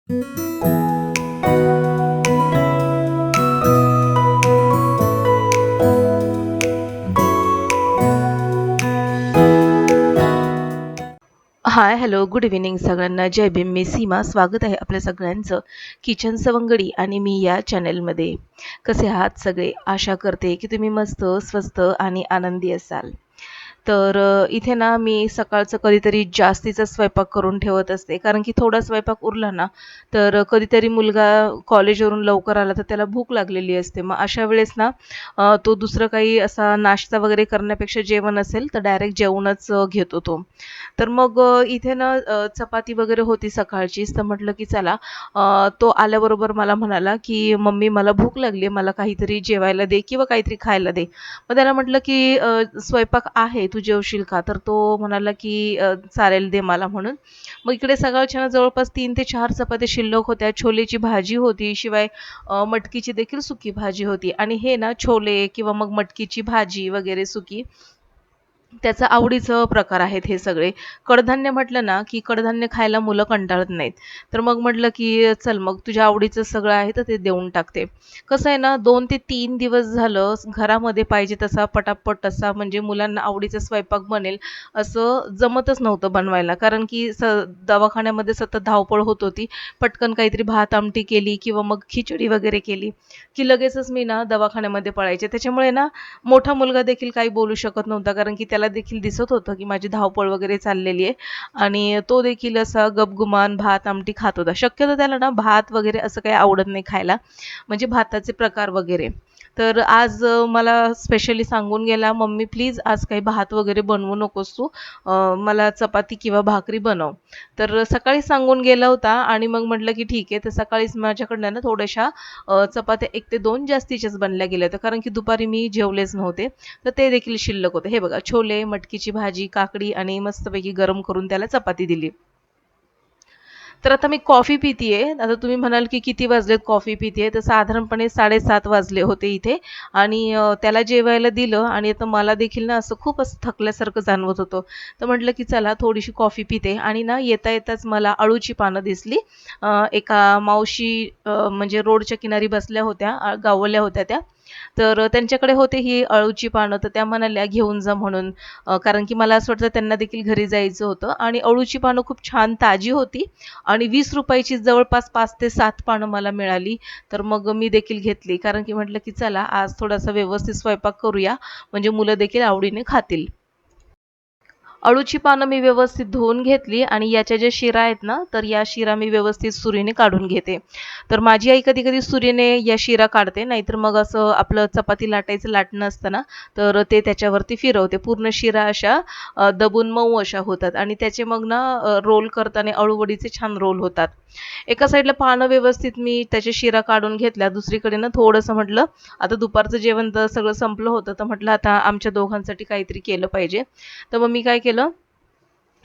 हाय, hello, good evening सगळ्यांना. जय भीम. मी सीमा. स्वागत आहे आपल्या सगळ्यांचं किचन सवंगडी आणि मी या चॅनलमध्ये. कसे आहात सगळे? आशा करते की तुम्ही मस्त, स्वस्त आणि आनंदी असाल. तर इथे ना मी सकाळचं कधीतरी जास्तीचा स्वयंपाक करून ठेवत असते. कारण की थोडा स्वयंपाक उरला ना, तर कधीतरी मुलगा कॉलेजवरून लवकर आला तर त्याला भूक लागलेली असते. मग अशा वेळेस ना तो दुसरं काही असा नाश्ता वगैरे करण्यापेक्षा जेवण असेल तर डायरेक्ट जेवणच घेतो तो. तर मग इथे ना चपाती वगैरे होती सकाळचीच, तर म्हटलं की चला तो आल्याबरोबर मला म्हणाला की "मम्मी मला भूक लागली मला काहीतरी जेवायला दे किंवा काहीतरी खायला दे." मग त्याला म्हटलं की "स्वयंपाक आहे, तू जेवशील का?" तर तो म्हणाला की "चालेल दे मला" म्हणून. मग इकडे सकाळच्या ना जवळपास 3 ते 4 चपात्या शिल्लक होत्या. छोलेची भाजी होती, शिवाय मटकीची देखील सुकी भाजी होती आणि हे ना छोले किंवा मग मटकीची भाजी वगैरे सुकी त्याचं आवडीचं प्रकार आहेत हे सगळे. कडधान्य म्हटलं ना, की कडधान्य खायला मुलं कंटाळत नाहीत. तर मग म्हटलं, की चल मग तुझ्या आवडीचं सगळं आहे तर ते देऊन टाकते. कसं आहे ना 2 ते 3 दिवस झालं घरामध्ये पाहिजे तसा पटापट असा म्हणजे मुलांना आवडीचा स्वयंपाक बनेल असं जमतच नव्हतं बनवायला. कारण की दवाखान्यामध्ये सतत धावपळ होत होती. पटकन काहीतरी भात आमटी केली किंवा मग खिचडी वगैरे केली, की लगेचच मी ना दवाखान्यामध्ये पळायचे. त्याच्यामुळे ना मोठा मुलगा देखील काही बोलू शकत नव्हता कारण की त्याला देखील दिसत होतं की माझी धावपळ वगैरे चाललेली आहे आणि तो देखील असा गपगुमान भात आमटी खात होता. शक्यतो त्याला ना भात वगैरे असं काही आवडत नाही खायला, म्हणजे भाताचे प्रकार वगैरे. तर आज मला स्पेशली सांगून गेला, "मम्मी प्लीज आज काही भात वगैरे बनवू नकोस तू. मला चपाती किंवा भाकरी बनव." तर सकाळी सांगून गेला होता आणि मग म्हटलं की ठीक आहे. तर सकाळीच माझ्याकडनं ना थोड्याशा चपात्या 1 ते 2 जास्तीच्याच बनल्या गेल्या होत्या. कारण की दुपारी मी जेवलेच नव्हते. तर ते देखील शिल्लक होते. हे बघा छोले, मटकीची भाजी, काकडी आणि मस्तपैकी गरम करून त्याला चपाती दिली. तर आता मी कॉफी पितीये. आता तुम्ही म्हणाल, की किती वाजलेत कॉफी पितीये? तर साधारणपणे 7:30 वाजले होते इथे आणि त्याला जेवायला दिलं आणि आता मला देखील ना असं खूप असं थकल्यासारखं जाणवत होतं. तर म्हटलं, की चला थोडीशी कॉफी पिते आणि ना येता-येताच मला अळूची पानं दिसली. एका मावशी म्हणजे रोडच्या किनारी बसल्या होत्या, गाववाल्या होत्या त्या. तर त्यांच्याकडे होते ही अळूची पानं, तर त्या म्हणाल्या घेऊन जा म्हणून. कारण की मला असं वाटतं त्यांना देखील घरी जायचं होतं आणि अळूची पानं खूप छान ताजी होती आणि ₹20 ची जवळपास 5 ते 7 पानं मला मिळाली. तर मग मी देखील घेतली. कारण की म्हटलं की चला आज थोडासा व्यवस्थित स्वयंपाक करूया, म्हणजे मुलं देखील आवडीने खातील. अळूची पानं मी व्यवस्थित धुवून घेतली आणि याच्या ज्या शिरा आहेत ना, तर या शिरा मी व्यवस्थित सुरीने काढून घेते. तर माझी आई कधी-कधी सुरीने या शिरा काढते, नाहीतर मग असं आपलं चपाती लाटायचं लाटणं असतं ना, तर ते त्याच्यावरती फिरवते. पूर्ण शिरा अशा दबून मऊ अशा होतात आणि त्याचे मग ना रोल करताना अळूवडीचे छान रोल होतात. एका साईडला पानं व्यवस्थित मी त्याच्या शिरा काढून घेतल्या. दुसरीकडे ना थोडंसं म्हटलं, आता दुपारचं जेवण तर सगळं संपलं होतं, तर म्हटलं आता आमच्या दोघांसाठी काहीतरी केलं पाहिजे. तर मग मी काय केलं,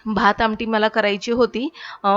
भात आमटी मला करायची होती.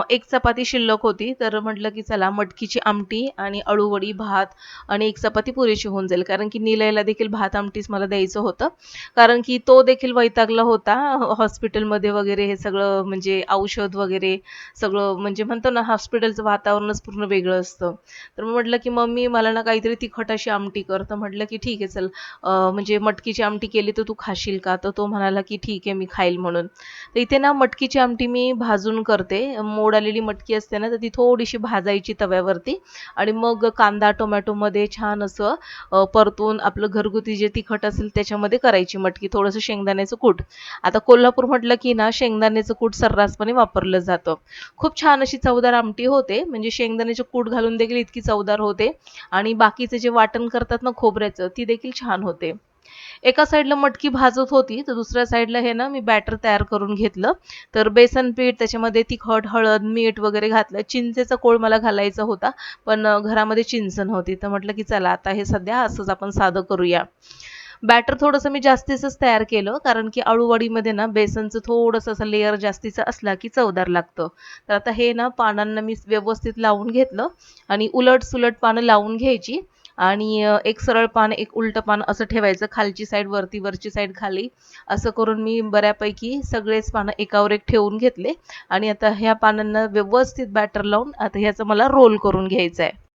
एक चपाती शिल्लक होती. तर म्हटलं की चला मटकीची आमटी आणि अळूवडी, भात आणि एक चपाती पुरेशी होऊन जाईल. कारण की निलयला देखील भात आमटीच मला द्यायचं होतं. कारण की तो देखील वैतागला होता. हॉस्पिटलमध्ये वगैरे हे सगळं म्हणजे औषध वगैरे सगळं म्हणजे म्हणतो ना हॉस्पिटलचं वातावरणच पूर्ण वेगळं असतं. तर मग म्हटलं की "मम्मी मला ना काहीतरी तिखट अशी आमटी कर." तर म्हटलं की "ठीक आहे चल म्हणजे मटकीची आमटी केली तर तू खाशील का?" तर तो म्हणाला की "ठीक आहे मी खाईल" म्हणून. तर इथे ना मटकीची आमटी मी भाजून करते. मोड आलेली मटकी असते ना, तर ती थोडीशी भाजायची तव्यावरती आणि मग कांदा, टोमॅटोमध्ये छान असं परतून आपलं घरगुती जे तिखट असेल त्याच्यामध्ये करायची मटकी. थोडंसं शेंगदाण्याचं कूट. आता कोल्हापूर म्हटलं की ना शेंगदाण्याचं कूट सर्रासपणे वापरलं जातं. खूप छान अशी चवदार आमटी होते. म्हणजे शेंगदाण्याचे कूट घालून देखील इतकी चवदार होते आणि बाकीचे जे वाटण करतात ना खोबऱ्याचं, ती देखील छान होते. एका साईडला मटकी भाजत होती, तर दुसऱ्या साईडला हे ना मी बॅटर तयार करून घेतलं. तर बेसन पीठ, त्याच्यामध्ये तिखट, हळद, मीठ वगैरे घातलं. चिंचेचा कोळ मला घालायचा होता, पण घरामध्ये चिंच नव्हती. तर म्हटलं की चला आता हे सध्या असंच आपण साधं करूया. बॅटर थोडंसं मी जास्तीचंच तयार केलं, कारण की अळूवडीमध्ये ना बेसनचं थोडंसं असं लेयर जास्तीचा असला की चवदार लागतं. तर आता हे ना पानांना मी व्यवस्थित लावून घेतलं आणि उलट-सुलट पानं लावून घ्यायची आणि एक सरळ पान एक उलटं पान असं ठेवायचं, खालची साईड वरती वरची साईड खाली, असं करून मी बऱ्यापैकी सगळेच पानं एकावर एक ठेवून घेतले. आणि आता ह्या पानांना व्यवस्थित बॅटर लावून आता ह्याचा मला रोल करून घ्यायचा आहे.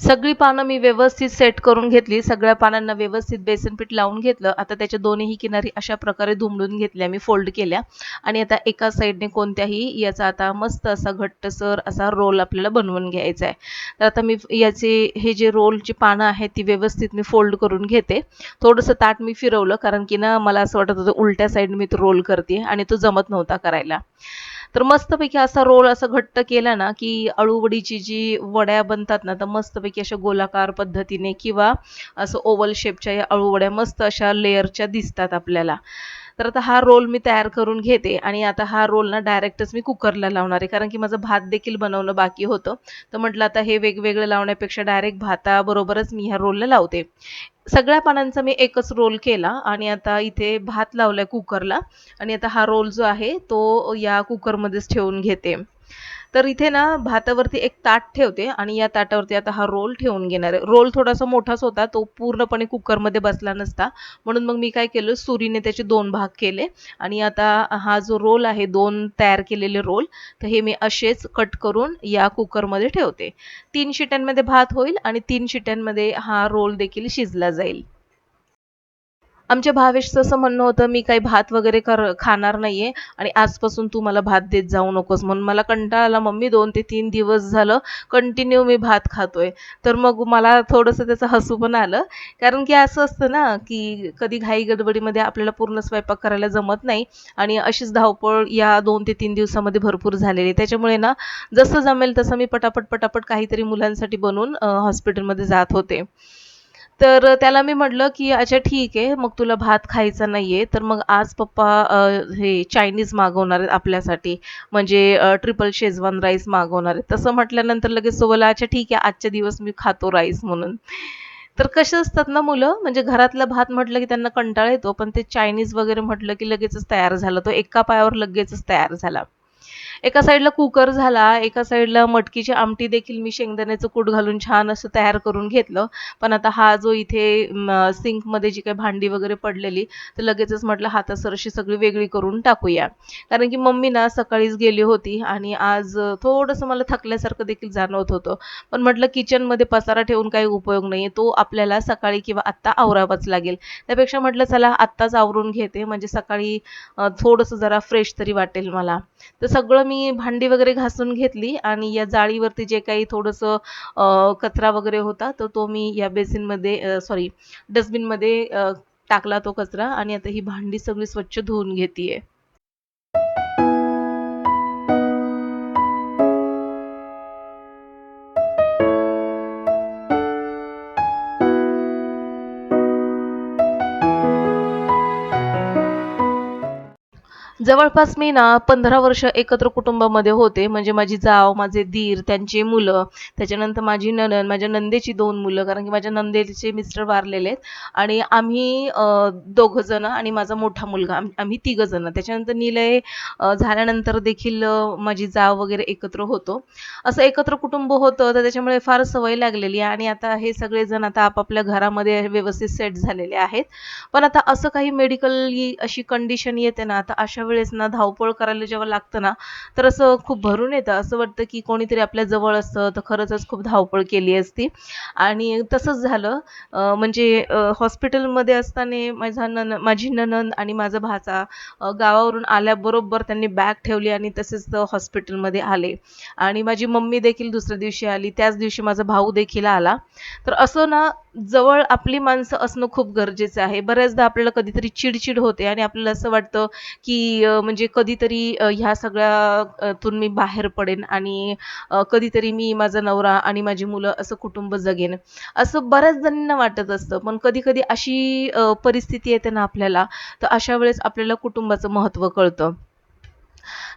सगळी पानं मी व्यवस्थित सेट करून घेतली. सगळ्या पानांना व्यवस्थित बेसन पीठ लावून घेतलं. आता त्याच्या दोन्ही किनारी अशा प्रकारे दुमडून घेतल्या, मी फोल्ड केल्या. आणि आता एका साईडने कोणत्याही याचा आता मस्त असा घट्टसर असा रोल आपल्याला बनवून घ्यायचा आहे. तर आता मी याचे हे जे रोलची पानं आहेत ती व्यवस्थित मी फोल्ड करून घेते. थोडंसं ताट मी फिरवलं, कारण की ना मला असं वाटत होतं उलट्या साईडने मी तो रोल करते आणि तो जमत नव्हता करायला. तर मस्तपैकी असा रोल असा घट्ट केला ना, की अळूवडीची जी वड्या बनतात ना, तर मस्तपैकी अशा गोलाकार पद्धतीने किंवा असं ओव्हल शेपच्या या अळूवड्या मस्त अशा लेयरच्या दिसतात आपल्याला. तर आता हा रोल मी तयार करून घेते आणि आता हा रोल ना डायरेक्टच मी कुकरला लावणार आहे, कारण की माझं भात देखील बनवणं बाकी होतं. तर म्हटलं आता हे वेगवेगळं लावण्यापेक्षा डायरेक्ट भाताबरोबरच मी ह्या रोलला लावते. सगळ्या पानांचा मी एकच रोल केला आणि आता इथे भात लावलाय कुकरला. आणि आता हा रोल जो आहे तो या कुकरमध्येच ठेवून घेते. तर इथे ना भातावरती एक ताट ठेवते आणि या ताटावरती आता हा रोल ठेवून घेणार आहे. रोल थोडासा मोठाच होता, तो पूर्णपणे कुकरमध्ये बसला नसता, म्हणून मग मी काय केलं, सुरीने त्याचे 2 भाग केले. आणि आता हा जो रोल आहे, 2 तयार केलेले रोल, तर हे मी असेच कट करून या कुकरमध्ये ठेवते. 3 शिट्यांमध्ये भात होईल आणि 3 शिट्यांमध्ये हा रोल देखील शिजला जाईल. आमच्या भावेशचं असं म्हणणं होतं, "मी काही भात वगैरे खाणार नाहीये आणि आजपासून तू मला भात देत जाऊ नकोस." म्हणून मला कंटाळा आला, "मम्मी 2 ते 3 दिवस झालं कंटिन्यू मी भात खातोय." तर मग मला थोडंसं त्याचं हसू पण आलं. कारण की असं असतं ना, की कधी घाई-गडबडीमध्ये आपल्याला पूर्ण स्वयंपाक करायला जमत नाही आणि अशीच धावपळ या 2 ते 3 दिवसामध्ये भरपूर झालेली. त्याच्यामुळे ना, जसं जमेल तसं मी पटापट काहीतरी मुलांसाठी बनवून हॉस्पिटलमध्ये जात होते. तर त्याला मी म्हटलं, की "अच्छा ठीक आहे, मग तुला भात खायचा नाहीये, तर मग आज पप्पा हे चायनीज मागवणार आहेत आपल्यासाठी. म्हणजे ट्रिपल शेजवान राईस मागवणार आहेत." तसं म्हटल्यानंतर लगेच तो बोलला, "अच्छा ठीक आहे, आजच्या दिवस मी खातो राईस म्हणून." तर कसे असतात ना मुलं, म्हणजे घरातला भात म्हटलं की त्यांना कंटाळा येतो, पण ते चायनीज वगैरे म्हटलं की लगेचच तयार झालं. तो एका पायावर लगेचच तयार झाला. एका साईडला कुकर झाला, एका साईडला मटकीची आमटी देखील मी शेंगदाण्याचं कूट घालून छान असं तयार करून घेतलं. पण आता हा जो इथे सिंकमध्ये जी काही भांडी वगैरे पडलेली, तर लगेचच म्हटलं हातासरशी सगळी वेगळी करून टाकूया. कारण की मम्मी ना सकाळीच गेली होती आणि आज थोडंसं मला थकल्यासारखं देखील जाणवत होतं. पण म्हटलं किचनमध्ये पसारा ठेवून काही उपयोग नाहीये. तो आपल्याला सकाळी किंवा आत्ता आवरावाच लागेल. त्यापेक्षा म्हटलं चला आत्ताच आवरून घेते, म्हणजे सकाळी थोडंसं जरा फ्रेश तरी वाटेल मला. तर सगळं मी भांडी वगैरे घासून घेतली आणि या जाळीवरती जे काही थोडंसं कचरा वगैरे होता, तर तो मी या बेसिनमध्ये सॉरी डस्टबिनमध्ये टाकला तो कचरा. आणि आता ही भांडी सगळी स्वच्छ धुवून घेतीये. जवळपास मी ना 15 वर्ष एकत्र कुटुंबामध्ये होते. म्हणजे माझी जाव, माझे दीर, त्यांची मुलं, त्याच्यानंतर माझी नणंद, माझ्या नंदेची 2 मुलं, कारण की माझ्या नंदेचे मिस्टर वारलेले आहेत. आणि आम्ही दोघं जण आणि माझा मोठा मुलगा, आम्ही तिघं जण. त्याच्यानंतर निलय झाल्यानंतर देखील माझी जाव वगैरे एकत्र होतो. असं एकत्र कुटुंब होतं, तर त्याच्यामुळे फार सवय लागलेली आहे आणि आता हे सगळेजण आता आपापल्या घरामध्ये व्यवस्थित सेट झालेले आहेत. पण आता असं काही मेडिकल अशी कंडिशन येते ना, आता अशा वेळेस ना धावपळ करायला जेव्हा लागतं ना, तर असं खूप भरून येतं. असं वाटतं की कोणीतरी आपल्या जवळ असतं तर खरंच खूप धावपळ केली असती. आणि तसंच झालं. म्हणजे हॉस्पिटलमध्ये असताना माझी नणंद आणि माझा भाचा गावावरून आल्याबरोबर त्यांनी बॅग ठेवली आणि तसेच हॉस्पिटलमध्ये आले. आणि माझी मम्मी देखील दुसऱ्या दिवशी आली. त्याच दिवशी माझा भाऊ देखील आला. तर असं ना जवळ आपली माणसं असणं खूप गरजेचं आहे. बऱ्याचदा आपल्याला कधीतरी चिड होते आणि आपल्याला असं वाटतं, की म्हणजे कधीतरी ह्या सगळ्या तून मी बाहेर पडेन आणि कधीतरी मी, माझा नवरा आणि माझी मुलं असं कुटुंब जगेन. असं बऱ्याच जणींना वाटत असतं. पण कधी-कधी अशी परिस्थिती येते ना आपल्याला, तर अशा वेळेस आपल्याला कुटुंबाचं महत्त्व कळतं.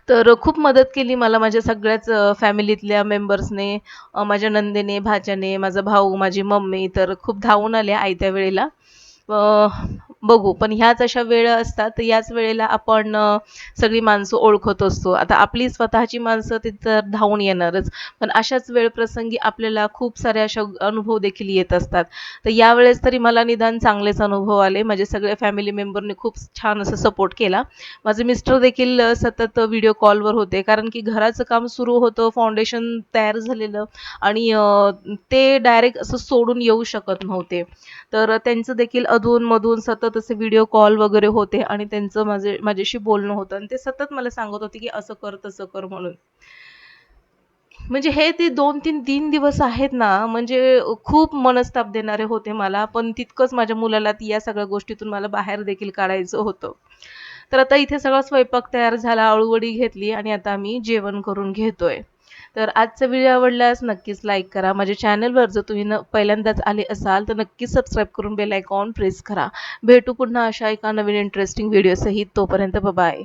तर खूप मदत केली मला माझ्या सगळ्याच फॅमिलीतल्या मेंबर्सने, माझ्या नंदेने, भाच्याने, माझा भाऊ, माझी मम्मी तर खूप धावून आल्या आयत्या वेळेला. अ, बघू. पण ह्याच अशा वेळ असतात, तर याच वेळेला आपण सगळी माणसं ओळखत असतो. आता आपली स्वतःची माणसं ती तर धावून येणारच. पण अशाच वेळप्रसंगी आपल्याला खूप सारे अशा अनुभव देखील येत असतात. तर यावेळेस तरी मला निदान चांगलेच अनुभव आले. माझे सगळे फॅमिली मेंबरने खूप छान असं सपोर्ट केला. माझे मिस्टर देखील सतत व्हिडिओ कॉलवर होते. कारण की घराचं काम सुरू होतं, फाउंडेशन तयार झालेलं आणि ते डायरेक्ट असं सोडून येऊ शकत नव्हते. तर त्यांचं देखील अधून-मधून सतत असे व्हिडिओ कॉल वगैरे होते आणि त्यांचं माझ्याशी बोलणं होतं आणि ते सतत मला सांगत होते, की असं कर, तसं कर म्हणून. म्हणजे हे ते 2-3 दिवस आहेत ना, म्हणजे खूप मनस्ताप देणारे होते मला. पण तितकंच माझ्या मुलाला या सगळ्या गोष्टीतून मला बाहेर देखील काढायचं होतं. तर आता इथे सगळा स्वयंपाक तयार झाला, अळूवडी घेतली आणि आता आम्ही जेवण करून घेतोय. तर आजचा व्हिडिओ आवडल्यास नक्कीच लाईक करा. माझ्या चॅनलवर जर तुम्ही पहिल्यांदाच आले असाल, तर नक्कीच सबस्क्राईब करून बेल आयकॉन प्रेस करा. भेटू पुन्हा अशा एका नवीन इंटरेस्टिंग व्हिडिओसहित. तोपर्यंत बाय.